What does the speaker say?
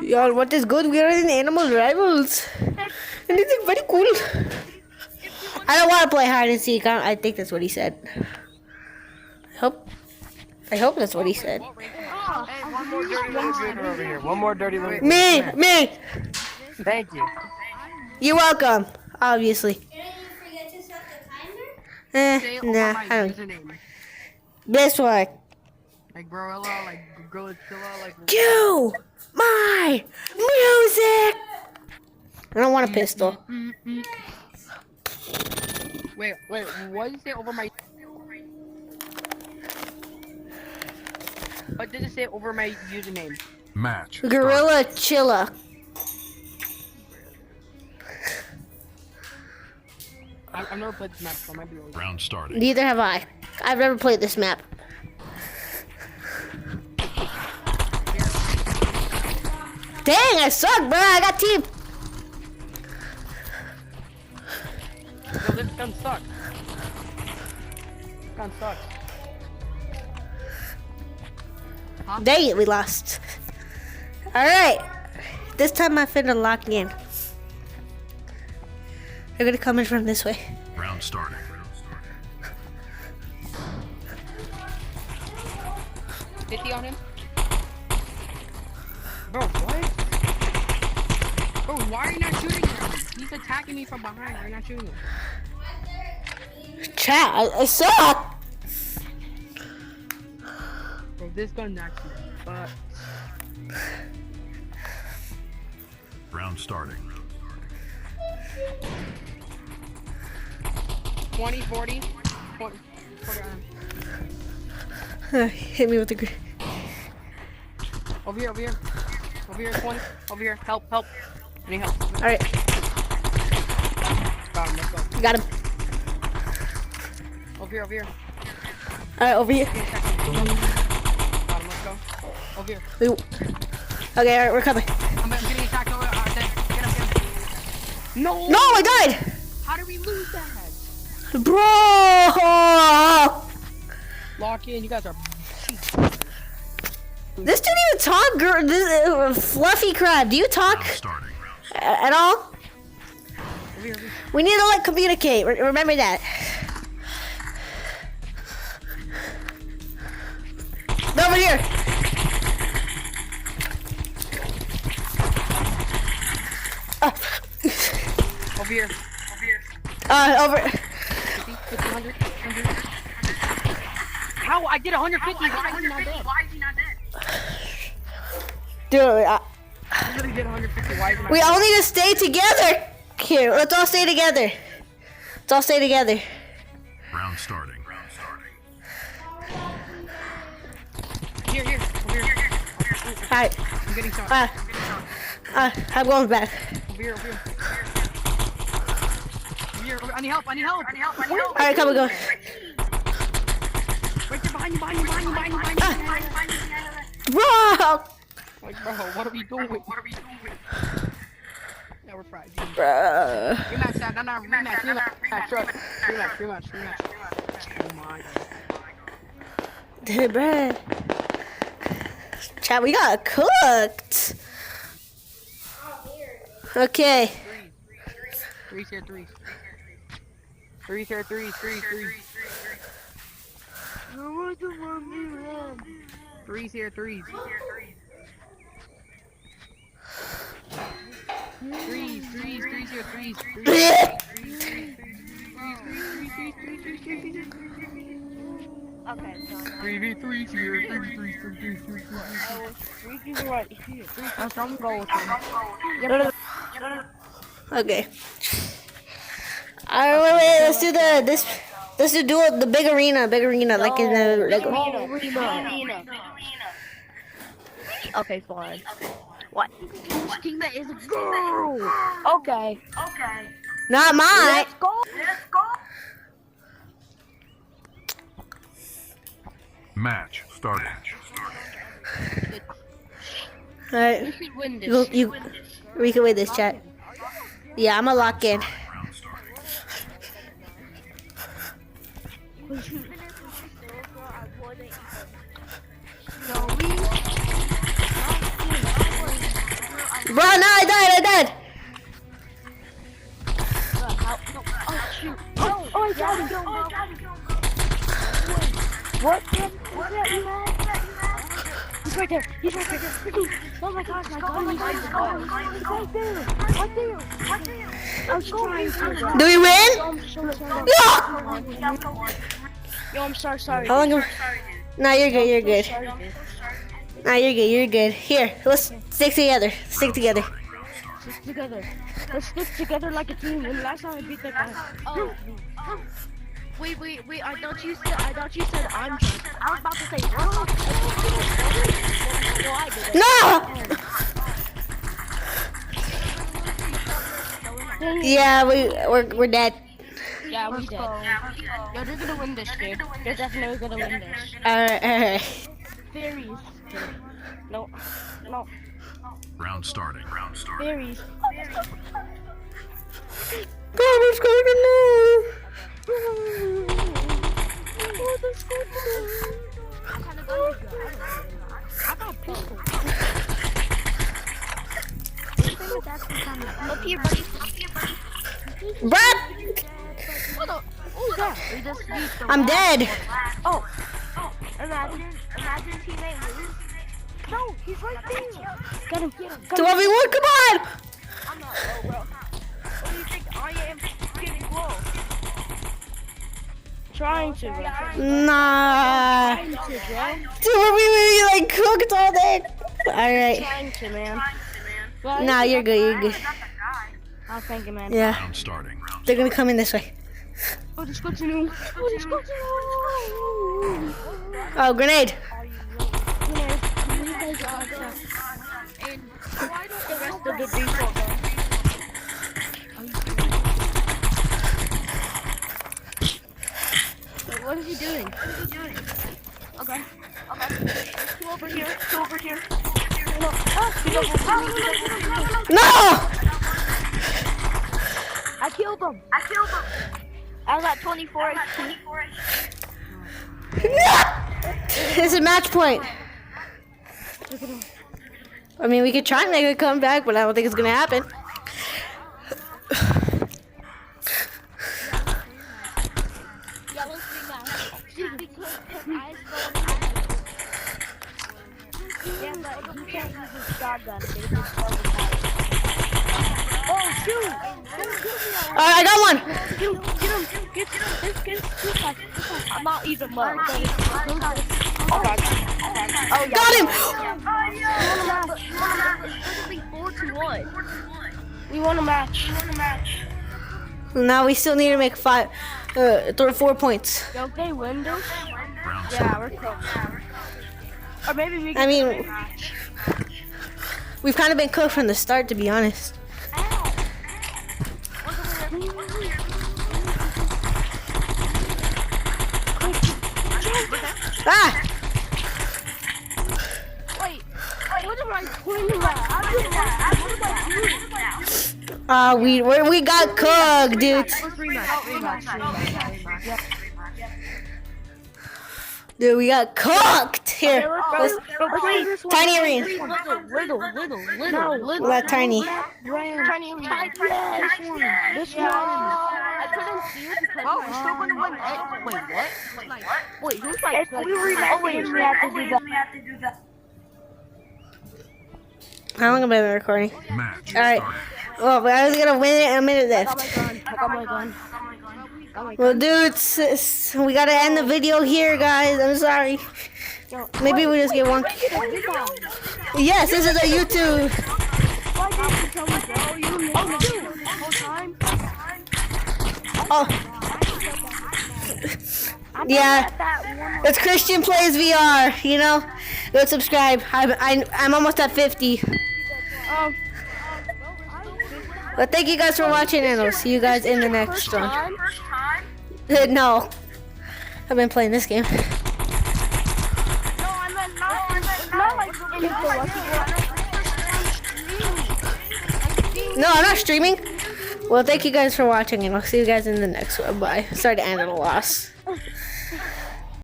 Y'all, what is good? We are in Animal Rivals. And it's very cool. I don't want to play hide and seek. I think that's what he said. I hope that's what he said. Hey, one more dirty little goober over here. One more dirty little goober. Me! Thank you. You're welcome, obviously. Didn't you forget to set the timer? Nah, I don't. Username. This one. Like Gorilla, like Gorilla, like. Cue my music! I don't want a pistol. Wait, what did you say over my? What did it say over my username? Match. Gorilla Chilla. I've never played this map, so I might be wrong. Round starting. Neither have I. I've never played this map. Dang, I suck, bro. I got team. No, this gun sucks. This gun sucks. Dang it, we lost. Alright. This time I finna lock in. They're gonna come in from this way. Round starting. 50 on him. Bro, what? Bro, why are you not shooting him? He's attacking me from behind. Why are you not shooting him? Chat, I suck. Bro, this gun actually sucks. Round starting. 20, 40. 40 on him. Hit me with the green. Over here, 20. Over here, help. I need help. Alright, Got him, let's go. got him. Over here. Alright, over here. Got him, let's go. Over here. Okay, alright, we're coming. I'm getting attacked over. Get him. No! No, I died! How did we lose that? Bro! Lock in, you guys are. This didn't even talk, girl. This fluffy crab. Do you talk Round starting. at all? Over here. We need to communicate. Remember that. Over here. Over here. Over. 50, 100. How? I did 150. Why is he not dead? Dude, I literally did 150. Why is he not we dead? all need to stay together. Here, let's all stay together. Let's all stay together. Round starting. Here. Over here. Alright. I'm getting shot. I'm going back. Over here. I need help. Alright, come and go. Right there behind you. Bro! Like, bro, what are we doing? Yeah, we're fried. Bro. Rematch that. No. Rematch. Oh my god. Dude, bro. Chat, we got cooked. Okay. Threes here. Threes here. Threes. Threes here. Threes here. Okay, so 3v3 here. 3v3 right here. I'm going with them. Okay. Alright, wait. Let's do the big arena, like in the Lego. Okay, fine. What? Team that is a girl. Okay. Not mine. Let's go. Match starting. Alright. We should win this. We can win this, chat. Yeah, I'm gonna lock in. Round starting. No, we Bro, no, I died. Oh shoot! Oh, I got him! What? What? He's right there! He's right there! Oh my gosh! My God! He's right there! Right there! I was trying to. Do we win? No! Yo, I'm sorry. How long? No, you're good. No, you're good. Here, let's stick together. Stick together. Let's stick together like a team. When last time I beat that guy. Oh. Wait. I thought you said I'm drunk. I was about to say, no, I didn't. No! Yeah, we're dead. Yeah, we did. Yo, they're gonna win this, dude. They're definitely gonna win this. Alright. Fairies. No. Round starting. Fairies. God, what's going on? What kind of gun is that? I got pistol. Up here, buddy. Brad! Who's that? I'm dead. Oh. Imagine teammate lose. No, he's right there. Get him. 2v1, come on! I'm not low, bro. What do you think I am getting low? Trying to, bro. Nah. Trying to, bro. Dude, we like cooked all day. Alright. Trying to, man. Nah, you're good. Oh, thank you, man. Yeah, Round starting. they're gonna come in this way. Oh, continue. Oh, grenade. And why don't the rest of the default go? Wait, what is he doing? Okay. Two over here. No! I killed him. I got 24 HP. This is match point. I mean, we could try and make a comeback, but I don't think it's gonna happen. Oh, shoot! I got one. Get him. I'm not even low. Oh, God. Got him. It's literally 4-1. We won a match. Now we still need to make 4 points. Yo, if they win this, Round yeah, starting. we're close. Or maybe we can I mean, win a match. we've kind of been cooked from the start, to be honest. Ah! Wait, what am I pointing at? We got cooked, dude. Dude, we got cooked here. Let's, tiny arena. Little. We got tiny. Tiny arena. This one. I couldn't see it because we're still gonna win. Wait, what? Wait, who's like? We have to do that. How long have I been recording? Match Alright. started. Well, but I was gonna win it in a minute I left. got my gun. Well, dudes, we gotta end the video here, guys. I'm sorry. Maybe we just get one. Yes, this is a YouTube. Why didn't you tell me, bro? You missed the whole time. Oh, yeah. It's Christian Plays VR. You know, go subscribe. I'm almost at 50. But thank you guys for watching, and I'll see you guys in the next one. No, I've been playing this game. No, I'm not streaming. Well, thank you guys for watching, and I'll see you guys in the next one. Bye. Sorry to end on a loss.